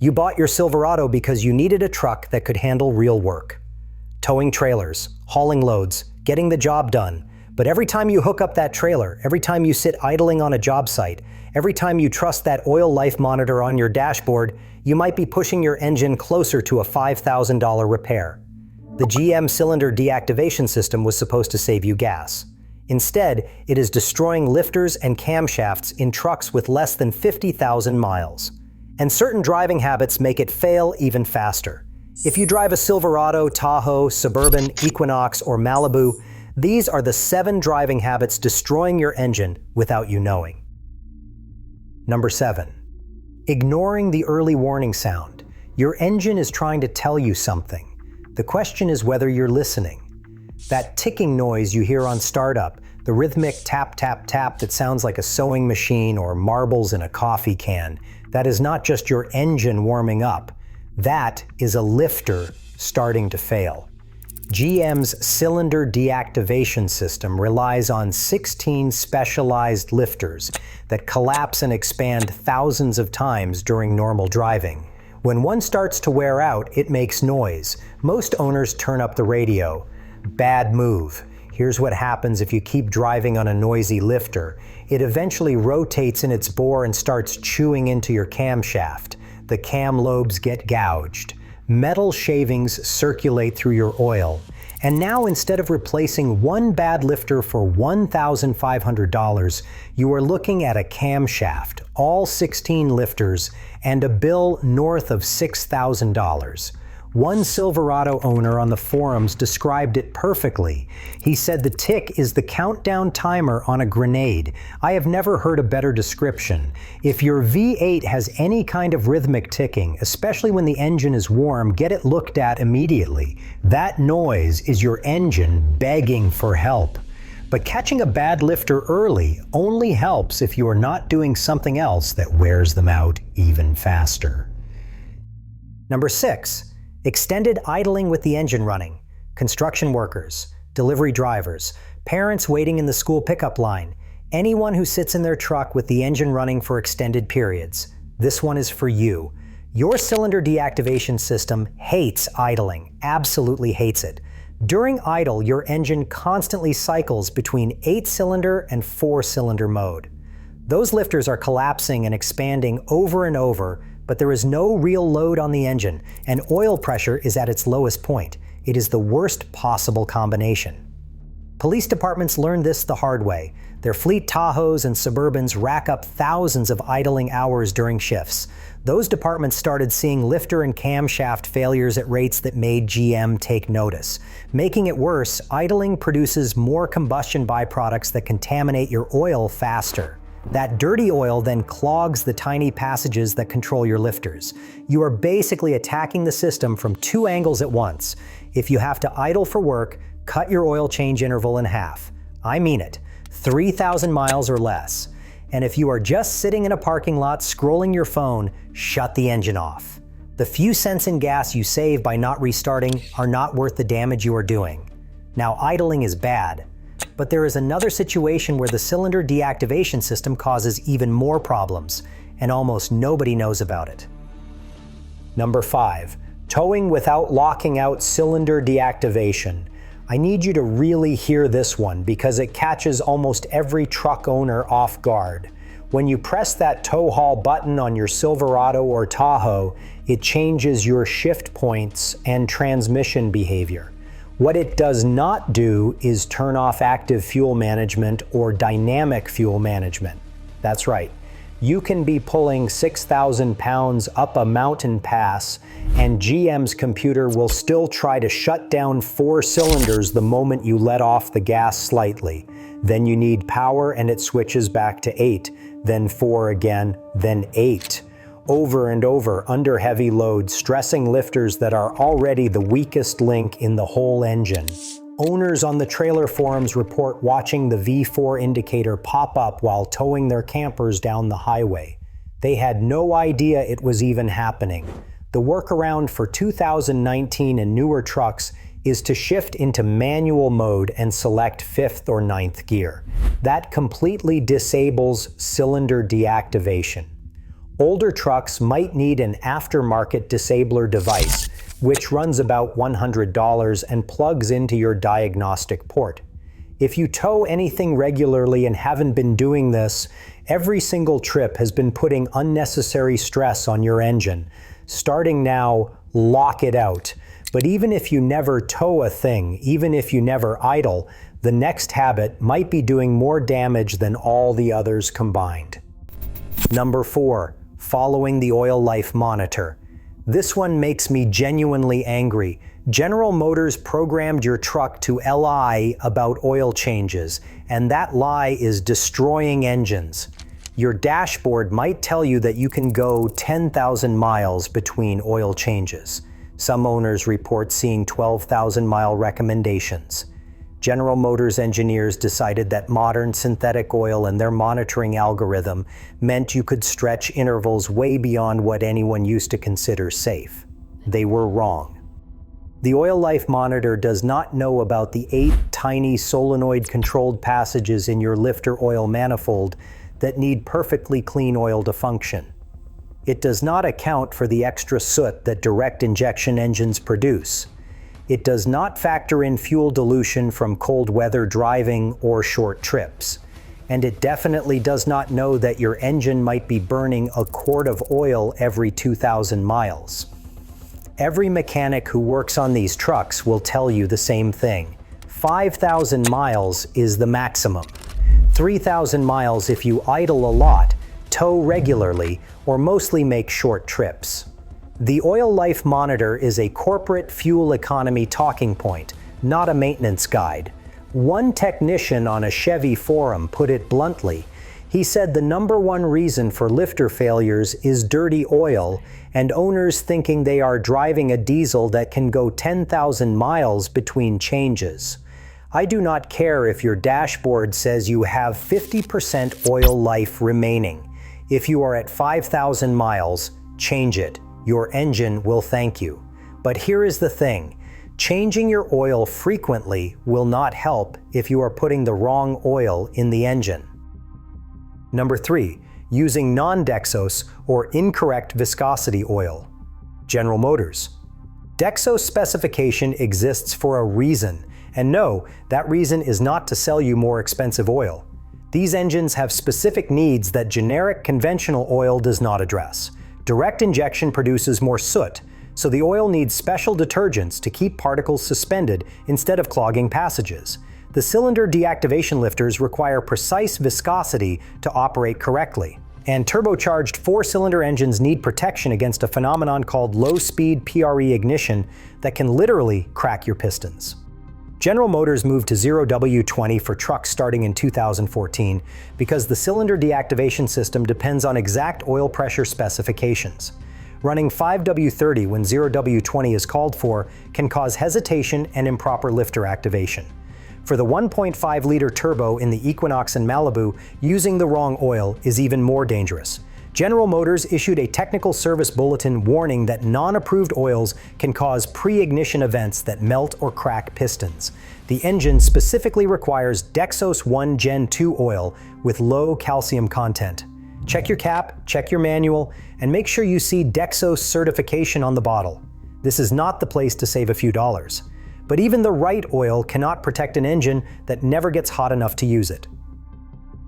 You bought your Silverado because you needed a truck that could handle real work. Towing trailers, hauling loads, getting the job done. But every time you hook up that trailer, every time you sit idling on a job site, every time you trust that oil life monitor on your dashboard, you might be pushing your engine closer to a $5,000 repair. The GM cylinder deactivation system was supposed to save you gas. Instead, it is destroying lifters and camshafts in trucks with less than 50,000 miles. And certain driving habits make it fail even faster. If you drive a Silverado, Tahoe, Suburban, Equinox, or Malibu, these are the 7 driving habits destroying your engine without you knowing. Number 7. Ignoring the early warning sound. Your engine is trying to tell you something. The question is whether you're listening. That ticking noise you hear on startup, the rhythmic tap, tap, tap that sounds like a sewing machine or marbles in a coffee can, that is not just your engine warming up. That is a lifter starting to fail. GM's cylinder deactivation system relies on 16 specialized lifters that collapse and expand thousands of times during normal driving. When one starts to wear out, it makes noise. Most owners turn up the radio. Bad move. Here's what happens if you keep driving on a noisy lifter. It eventually rotates in its bore and starts chewing into your camshaft. The cam lobes get gouged. Metal shavings circulate through your oil. And now, instead of replacing one bad lifter for $1,500, you are looking at a camshaft, all 16 lifters, and a bill north of $6,000. One Silverado owner on the forums described it perfectly. He said the tick is the countdown timer on a grenade. I have never heard a better description. If your V8 has any kind of rhythmic ticking, especially when the engine is warm, get it looked at immediately. That noise is your engine begging for help. But catching a bad lifter early only helps if you are not doing something else that wears them out even faster. Number 6. Extended idling with the engine running. Construction workers, delivery drivers, parents waiting in the school pickup line, anyone who sits in their truck with the engine running for extended periods. This one is for you. Your cylinder deactivation system hates idling, absolutely hates it. During idle, your engine constantly cycles between 8-cylinder and 4-cylinder mode. Those lifters are collapsing and expanding over and over, but there is no real load on the engine, and oil pressure is at its lowest point. It is the worst possible combination. Police departments learned this the hard way. Their fleet Tahoes and Suburbans rack up thousands of idling hours during shifts. Those departments started seeing lifter and camshaft failures at rates that made GM take notice. Making it worse, idling produces more combustion byproducts that contaminate your oil faster. That dirty oil then clogs the tiny passages that control your lifters. You are basically attacking the system from 2 angles at once. If you have to idle for work, cut your oil change interval in half. I mean it, 3,000 miles or less. And if you are just sitting in a parking lot scrolling your phone, shut the engine off. The few cents in gas you save by not restarting are not worth the damage you are doing. Now, idling is bad. But there is another situation where the cylinder deactivation system causes even more problems, and almost nobody knows about it. Number 5. Towing without locking out cylinder deactivation. I need you to really hear this one because it catches almost every truck owner off guard. When you press that tow haul button on your Silverado or Tahoe, it changes your shift points and transmission behavior. What it does not do is turn off active fuel management or dynamic fuel management. That's right. You can be pulling 6,000 pounds up a mountain pass, and GM's computer will still try to shut down 4 cylinders the moment you let off the gas slightly. Then you need power and it switches back to 8, then 4 again, then 8. Over and over under heavy load, stressing lifters that are already the weakest link in the whole engine. Owners on the trailer forums report watching the V4 indicator pop up while towing their campers down the highway. They had no idea it was even happening. The workaround for 2019 and newer trucks is to shift into manual mode and select 5th or 9th gear. That completely disables cylinder deactivation. Older trucks might need an aftermarket disabler device, which runs about $100 and plugs into your diagnostic port. If you tow anything regularly and haven't been doing this, every single trip has been putting unnecessary stress on your engine. Starting now, lock it out. But even if you never tow a thing, even if you never idle, the next habit might be doing more damage than all the others combined. Number 4, following the oil life monitor. This one makes me genuinely angry. General Motors programmed your truck to lie about oil changes, and that lie is destroying engines. Your dashboard might tell you that you can go 10,000 miles between oil changes. Some owners report seeing 12,000-mile recommendations. General Motors engineers decided that modern synthetic oil and their monitoring algorithm meant you could stretch intervals way beyond what anyone used to consider safe. They were wrong. The oil life monitor does not know about the 8 tiny solenoid-controlled passages in your lifter oil manifold that need perfectly clean oil to function. It does not account for the extra soot that direct injection engines produce. It does not factor in fuel dilution from cold weather driving or short trips. And it definitely does not know that your engine might be burning a quart of oil every 2,000 miles. Every mechanic who works on these trucks will tell you the same thing. 5,000 miles is the maximum. 3,000 miles if you idle a lot, tow regularly, or mostly make short trips. The Oil Life Monitor is a corporate fuel economy talking point, not a maintenance guide. One technician on a Chevy forum put it bluntly. He said the #1 reason for lifter failures is dirty oil and owners thinking they are driving a diesel that can go 10,000 miles between changes. I do not care if your dashboard says you have 50% oil life remaining. If you are at 5,000 miles, change it. Your engine will thank you. But here is the thing. Changing your oil frequently will not help if you are putting the wrong oil in the engine. Number 3, using non-Dexos or incorrect viscosity oil. General Motors. Dexos specification exists for a reason, and no, that reason is not to sell you more expensive oil. These engines have specific needs that generic conventional oil does not address. Direct injection produces more soot, so the oil needs special detergents to keep particles suspended instead of clogging passages. The cylinder deactivation lifters require precise viscosity to operate correctly. And turbocharged 4-cylinder engines need protection against a phenomenon called low-speed PRE ignition that can literally crack your pistons. General Motors moved to 0W20 for trucks starting in 2014 because the cylinder deactivation system depends on exact oil pressure specifications. Running 5W30 when 0W20 is called for can cause hesitation and improper lifter activation. For the 1.5-liter turbo in the Equinox and Malibu, using the wrong oil is even more dangerous. General Motors issued a technical service bulletin warning that non-approved oils can cause pre-ignition events that melt or crack pistons. The engine specifically requires Dexos 1 Gen 2 oil with low calcium content. Check your cap, check your manual, and make sure you see Dexos certification on the bottle. This is not the place to save a few dollars. But even the right oil cannot protect an engine that never gets hot enough to use it.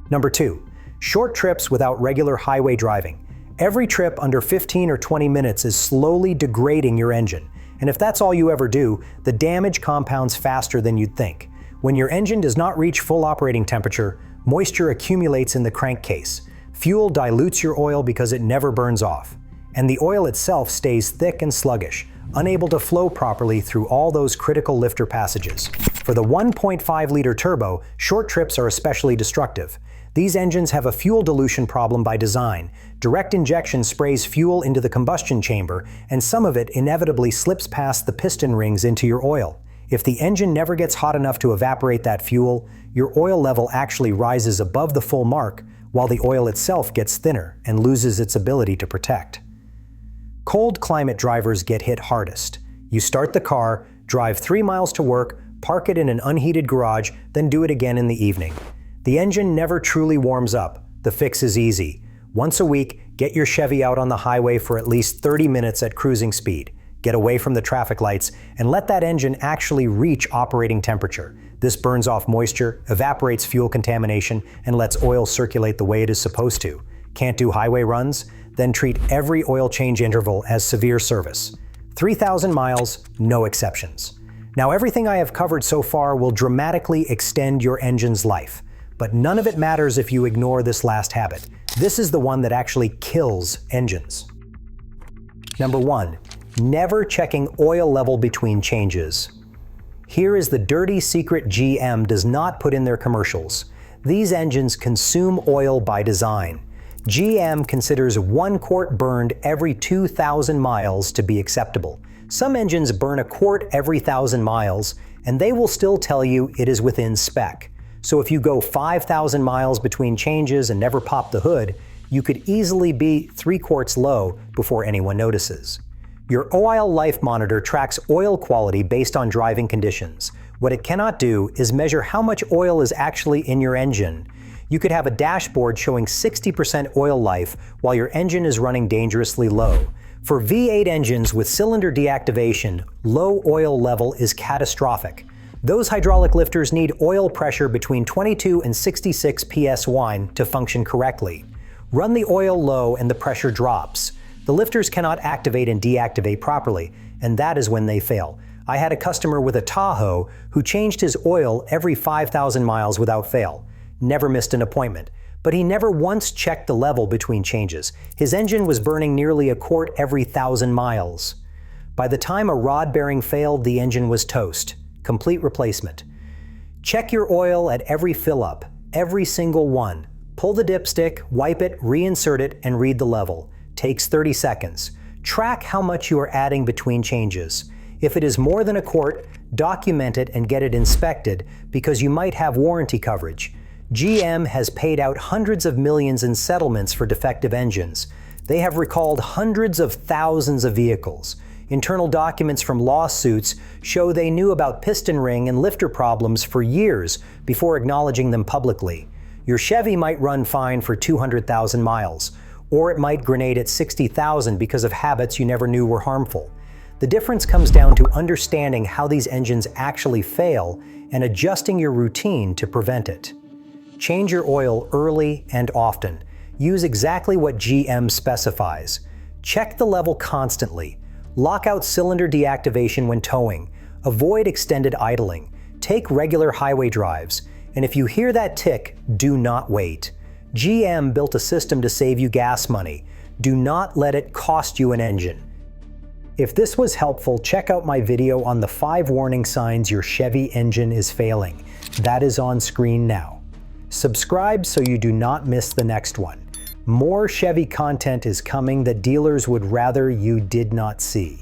Number 2. Short trips without regular highway driving. Every trip under 15 or 20 minutes is slowly degrading your engine. And if that's all you ever do, the damage compounds faster than you'd think. When your engine does not reach full operating temperature, moisture accumulates in the crankcase. Fuel dilutes your oil because it never burns off. And the oil itself stays thick and sluggish, unable to flow properly through all those critical lifter passages. For the 1.5-liter turbo, short trips are especially destructive. These engines have a fuel dilution problem by design. Direct injection sprays fuel into the combustion chamber, and some of it inevitably slips past the piston rings into your oil. If the engine never gets hot enough to evaporate that fuel, your oil level actually rises above the full mark, while the oil itself gets thinner and loses its ability to protect. Cold climate drivers get hit hardest. You start the car, drive 3 miles to work, park it in an unheated garage, then do it again in the evening. The engine never truly warms up. The fix is easy. Once a week, Get your Chevy out on the highway for at least 30 minutes at cruising speed. Get away from the traffic lights and let that engine actually reach operating temperature. This burns off moisture, evaporates fuel contamination, and lets oil circulate the way it is supposed to. Can't do highway runs? Then treat every oil change interval as severe service. 3,000 miles, no exceptions. Now, everything I have covered so far will dramatically extend your engine's life, but none of it matters if you ignore this last habit. This is the one that actually kills engines. Number 1, never checking oil level between changes. Here is the dirty secret GM does not put in their commercials. These engines consume oil by design. GM considers 1 quart burned every 2,000 miles to be acceptable. Some engines burn a quart every 1,000 miles, and they will still tell you it is within spec. So if you go 5,000 miles between changes and never pop the hood, you could easily be 3 quarts low before anyone notices. Your oil life monitor tracks oil quality based on driving conditions. What it cannot do is measure how much oil is actually in your engine. You could have a dashboard showing 60% oil life while your engine is running dangerously low. For V8 engines with cylinder deactivation, low oil level is catastrophic. Those hydraulic lifters need oil pressure between 22 and 66 psi to function correctly. Run the oil low and the pressure drops. The lifters cannot activate and deactivate properly, and that is when they fail. I had a customer with a Tahoe who changed his oil every 5,000 miles without fail. Never missed an appointment. But he never once checked the level between changes. His engine was burning nearly a quart every 1,000 miles. By the time a rod bearing failed, the engine was toast. Complete replacement. Check your oil at every fill-up, every single one. Pull the dipstick, wipe it, reinsert it, and read the level. Takes 30 seconds. Track how much you are adding between changes. If it is more than a quart, document it and get it inspected because you might have warranty coverage. GM has paid out hundreds of millions in settlements for defective engines. They have recalled hundreds of thousands of vehicles. Internal documents from lawsuits show they knew about piston ring and lifter problems for years before acknowledging them publicly. Your Chevy might run fine for 200,000 miles, or it might grenade at 60,000 because of habits you never knew were harmful. The difference comes down to understanding how these engines actually fail and adjusting your routine to prevent it. Change your oil early and often. Use exactly what GM specifies. Check the level constantly. Lock out cylinder deactivation when towing. Avoid extended idling. Take regular highway drives. And if you hear that tick, do not wait. GM built a system to save you gas money. Do not let it cost you an engine. If this was helpful, check out my video on the 5 warning signs your Chevy engine is failing. That is on screen now. Subscribe so you do not miss the next one. More Chevy content is coming that dealers would rather you did not see.